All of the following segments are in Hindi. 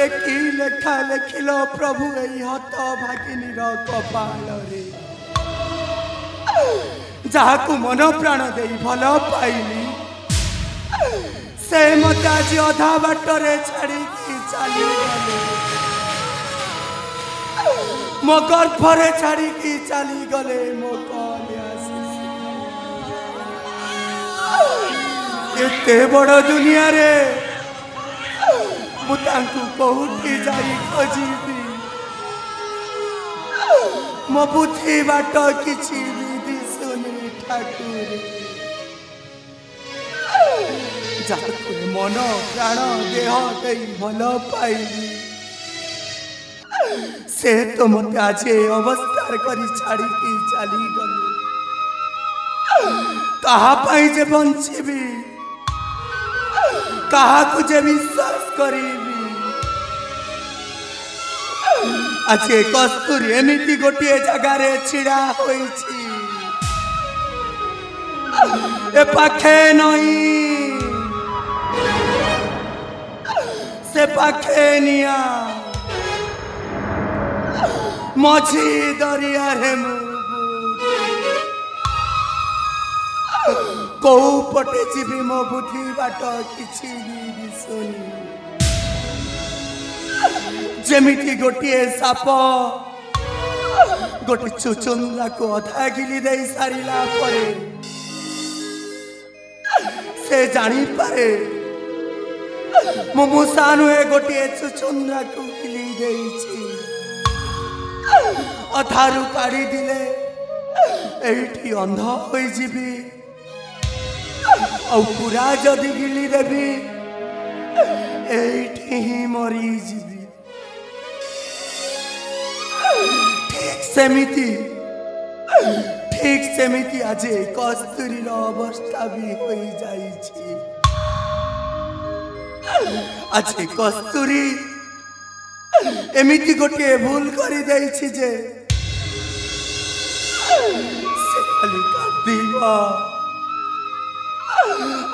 की लेखा लेखिल प्रभु यही हत भागिनी कपाल रे जहाकू मन प्राण दे भल पाइली से मत आज अधा बाटरे छाड़ी चली गले मो गर्भरे छाड़ी चली गले मो एते बड़ दुनिया रे मुझे कौटी जाई खोजी मो बुद्धि बाट किसी भी दिशुनी ठाकुर जाके मन प्राण देह दे भल पाइली से तो मत आज अवस्था करी छाड़ी चली गले कहा जे बंचीबी कहा कुछ विश्वास करीबी आज कस्तूरी एमती गोटे जगार छिड़ा होइछि ए पाखे नहीं से पाखे निया मझी दरिया रे कौ पटे जीवी मो बुद्धि बाट किसी दिशुनी जेमिति गोटे साप गोटे चुचुंदा को अधा गिली दे सारिला परे से जानी पारे मो मूसा नुहे गोटे चुचुंदा को गिली देइछि अधारू काढ़ी दिले एठी अंध होई जीवी और पूरा जदि गिली देवी एठी ही मरी जीवी ठीक सेमिति आज कस्तूरी अवस्था भी हो जाइछि आज कस्तूरी एमिति गोटे भूल करी देइछि जे से खाली कांदिबा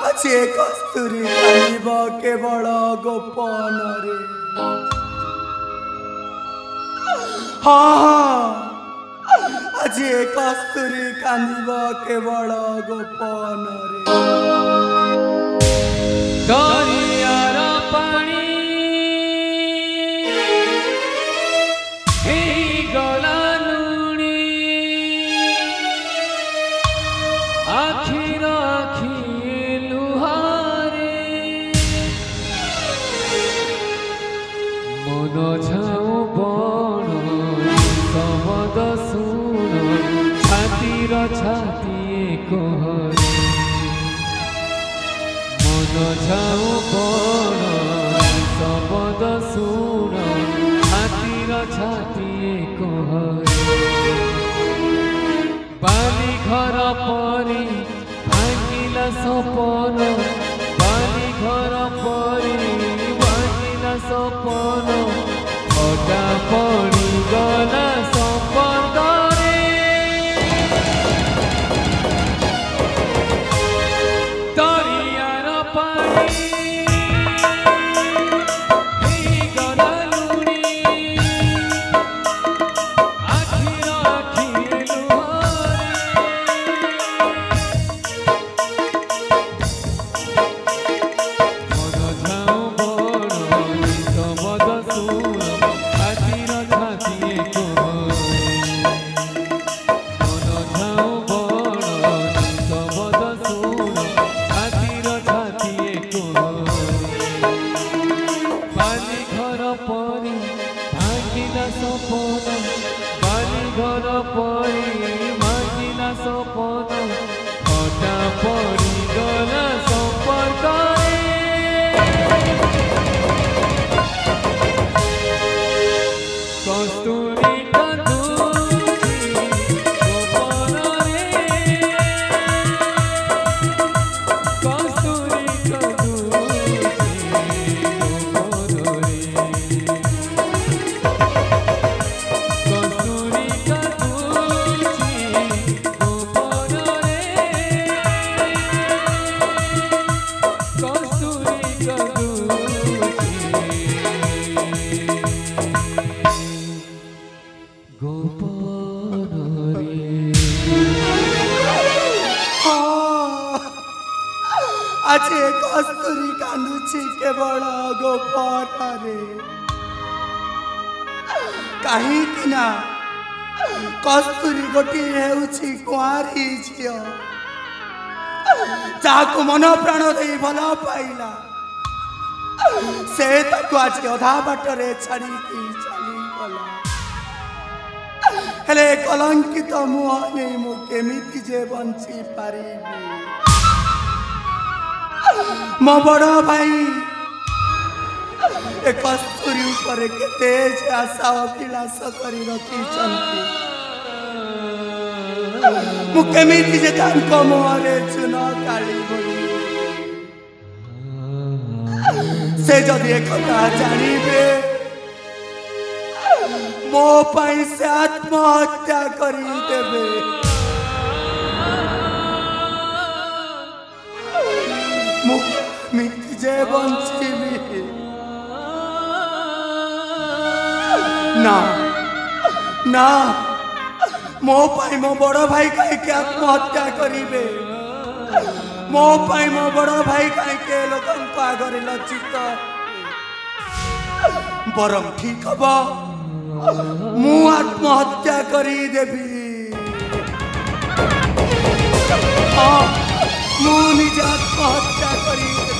आज कस्तूरी कांदिब केवल गोपन रे हाँ आज कस्तूरी कांदिब केवल गोपन रे दरियार पानी गला लुणी आखिर मन झाऊ बण शब्द सुन छातीर छाती कहरे मन झाऊ बण शब्द सुन छातीर छाती कहरे बाली घर परी भांगिला सपन बाली घर परी सपन फटा पड़ी गला संपद दरियार पानी गला लुणी आखिर लुहारे कस्तूरी कांदुची केवल गोपरे कहीं ना कस्तूरी गोटी हेउची कुआरी झियो जाको मन प्राण दे भल पाइला से ताको आज अधा बाटरे छाड़ी की चली गला हेले कलंकित मुह नहीं मु केमिति जे बंची पारिबी मो बड़ भाई ए कस्तूरी ऊपर केते आशा अभिलाष करी रखी मु केमिति जे तांको मुहरे चुन काली से जदि एक जानिबे मो पाई से आत्महत्या करी देबे मुक्ति जे बंचीबी ना ना मो पाई मो बड़ भाई कहीं आत्महत्या करिबे मो पाई मो बड़ भाई कहीं लोक आगे लज्जित बरम ठीक हम मु आत्महत्या करी देबी हाँ मु निज आत्महत्या करी देबी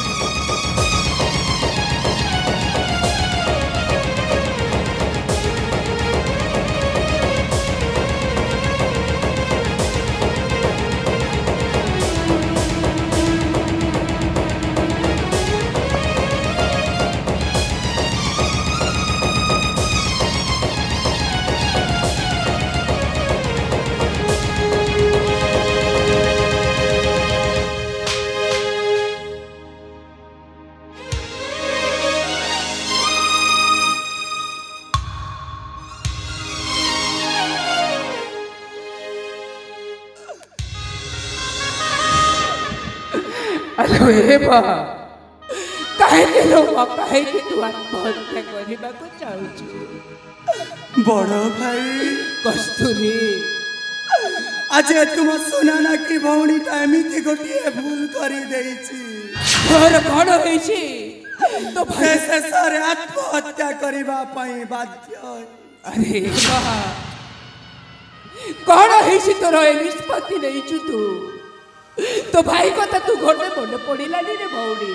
अरे बा कहे के लोग कहे कि तू आत्महत्या करने को चाहू बड़ भाई कस्तूरी आज तुम सुना ना कि भौणी एमती गोटे भूल करी देछि तोर कौन होइछि तो से शेषरे आत्महत्या करबा पई बाध्य अरे बा कौन होइछि तोर निष्पत्ति नहीं छु तू तो भाई कथा तू घोटे मन पड़िला रे भौणी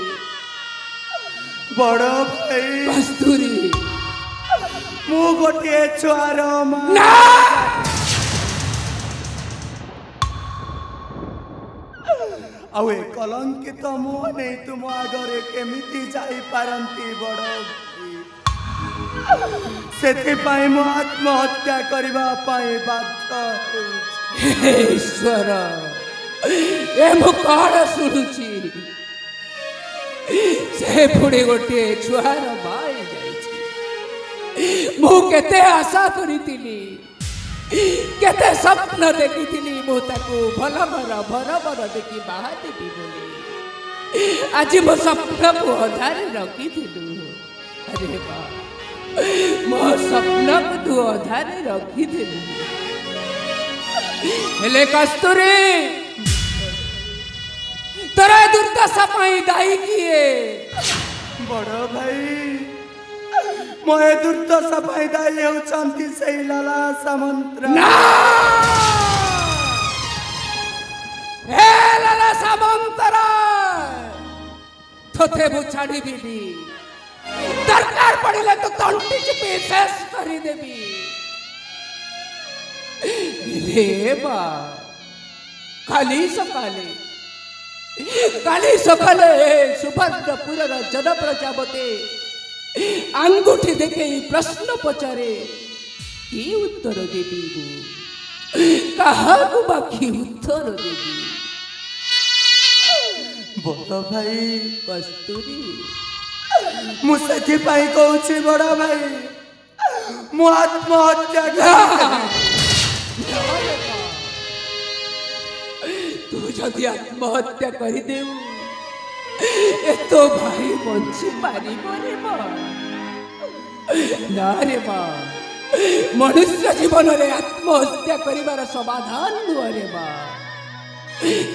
बड़ भाई कस्तूरी मु गोटे छुआर ना आउ ए कलंकित मुह नहीं तुम आगरे केमिति जाई पारंती बड़ से मु आत्महत्या करबा पाई बाध्य हे ईश्वर ए मु कौन शुणुची से पुणी गोटे छुआर माई जाइछि मु केते आशा करितिली केते स्वप्न देखितिली मु ताको भल भर देखि बाहा देबी बोली आज मो स्वप्न को अधारे रखिथिलु अरे बा मो स्वप्न को तू अधारे रखिथिलु हेले कस्तूरी तोरा दुर्दशा पाई दाई किए बड़ भाई मोए दुर्दशा पाई दाई होचंती से लाला सामंत ना हे लाला सामंतरा थोथे बु छाड़ी बीबी दरकार पड़िले तो तंटी चिपे शेष करी देबी रे बा काली सकाले सुभद्रपुर जन प्रजापति आंगुठी देखे प्रश्न पचारे कि उत्तर देवी कहा बाकी उत्तर देवी बड़ भाई कस्तूरी मुझे कहूँ बड़ भाई मु आत्महत्या तू जदि आत्महत्या करदेऊ ए तो भाई बंची पारी ना रे बा मनुष्य जीवन रे आत्महत्या करिवार समाधान नुह रे बा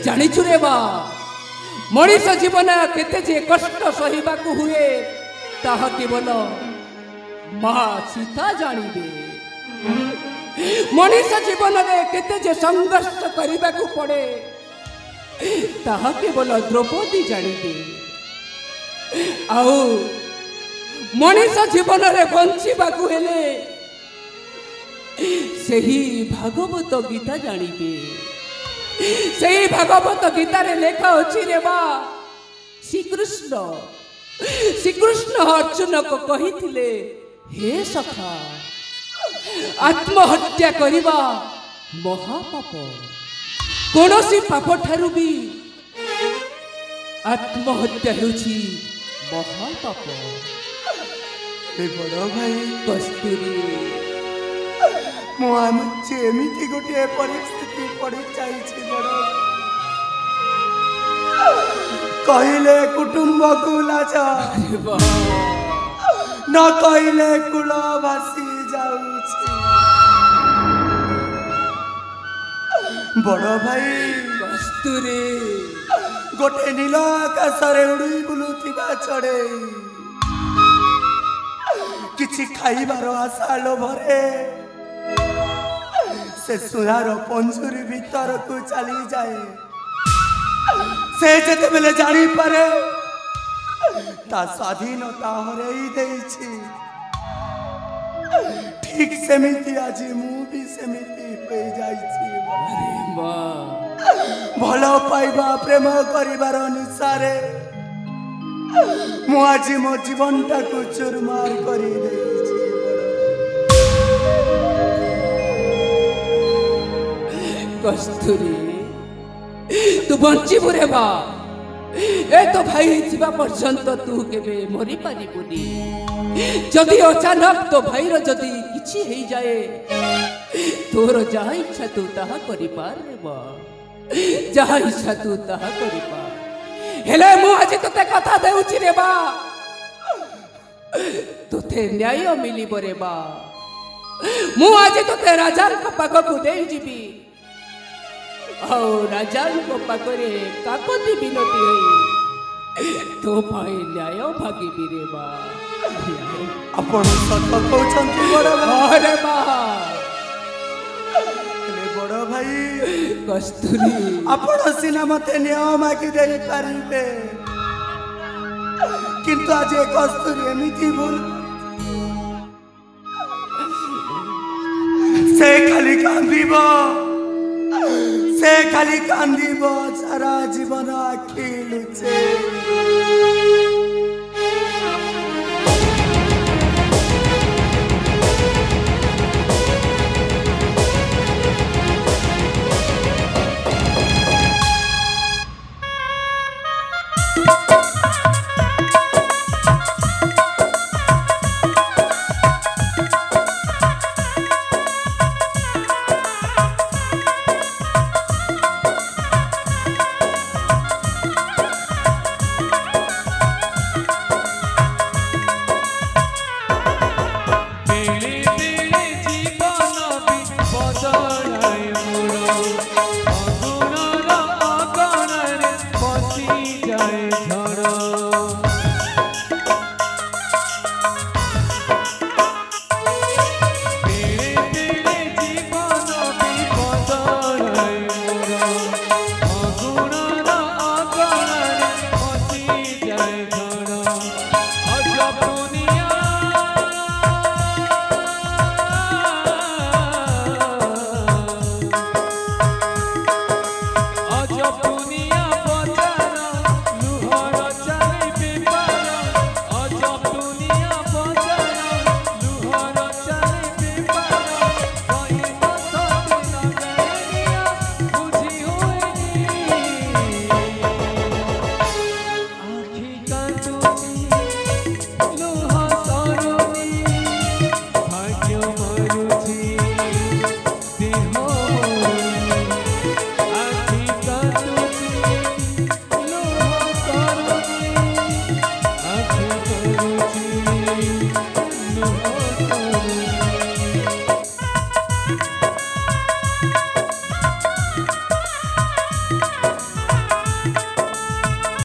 जानिछु रे बा मनीष जीवन केते जे कष्ट सहिबाकू हुए ताहा केवल माँ सीता जानिबे। मनीष जीवन में केते जे संघर्ष करिबाकू पड़े ताहा केवल द्रौपदी जानिबे। आउ मनीष जीवन में बंचिबाकू हेले सही भागवत गीता जानिबे। सही भागवत गीता रे लेखा अछि रे बा श्रीकृष्ण अर्जुन को कहिथिले हे सखा आत्महत्या करिबा महापाप। कोनोसी पाप ठारू भी आत्महत्या हेउछि महापाप। बड़ भाई कस्तूरी एमती गोटे परिस्थिति पड़ी जाइए बड़ कहले कुटुंब को लाज न कहले कुल भासी जाउछि। बड़ भाई कस्तूरी गोटे नील आकाश उड़ी बुलुथिबा चढ़े किछि खाइबार आशा लोभरे से सुनार पंजुरी भीतर को चली जाए। से जते बेले जानी पारे ता स्वाधीनता हरई देछि। ठीक सेमिति आज मु भी सेमिति पे जाइछि। भल पाइबा प्रेम करिबार निसारे मु आज मो जीवनटा को चुरमार करी देछि। कस्तूरी तू बंचिबु रे बा। ए तो भाई थिबा पर्यंत तू केबे मरी पारिबुनी। जदि अचानक तो भाई रो जदि किछि हेई जाए तोर जहा इच्छा तू ताहा करि पार रे बा। जहा इच्छा तू ताहा करि पार। हेले मु आज तते कथा देउछि रे बा तोते न्याय मिलिबो रे बा। मु आज तोते राजा का पाखकु देई जिबी राजा पाखरे काकती विनती होई तो भाई न्याय भागी रे बा। आपण सत कहउछंती बड़ भाई। अरे बा बड़ भाई कस्तूरी आपण सिना मते न्याय मागी देई पारिबे किंतु आज कस्तूरी एमिति भूल से खाली कांदिबो से खाली कांदिब सारा जीवन आखि लुचे। अजपुनी